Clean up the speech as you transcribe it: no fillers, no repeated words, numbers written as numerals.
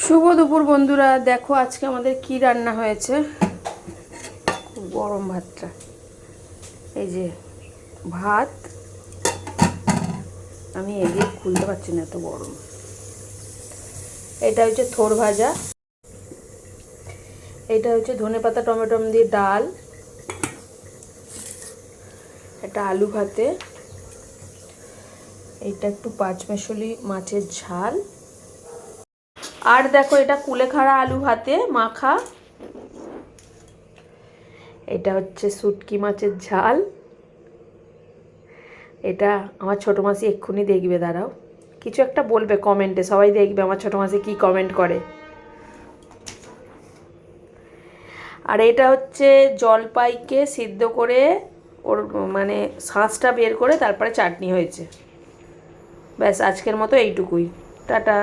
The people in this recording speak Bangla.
শুভ দুপুর বন্ধুরা, দেখো আজকে আমাদের কি রান্না হয়েছে। খুব গরম ভাতটা, এই যে ভাত, আমি এগিয়ে খুলতে পারছি না, এত গরম। এটা হচ্ছে থোড় ভাজা, এটা হচ্ছে ধনেপাতা টমেটো দিয়ে ডাল, এটা আলু ভাতে, এটা একটু পাঁচমেশালি মাছের ঝাল, আর দেখো এটা কুলেখাড়া আলু ভাতে মাখা, এটা হচ্ছে শুটকি মাছের ঝাল। এটা আমার ছোটো মাসি এক্ষুনি দেখবে, দাঁড়াও, কিছু একটা বলবে কমেন্টে, সবাই দেখবে আমার ছোটো মাসি কী কমেন্ট করে। আর এটা হচ্ছে জলপাইকে সিদ্ধ করে ওর মানে শাঁসটা বের করে তারপরে চাটনি হয়েছে। ব্যাস, আজকের মতো এইটুকুই, টাটা।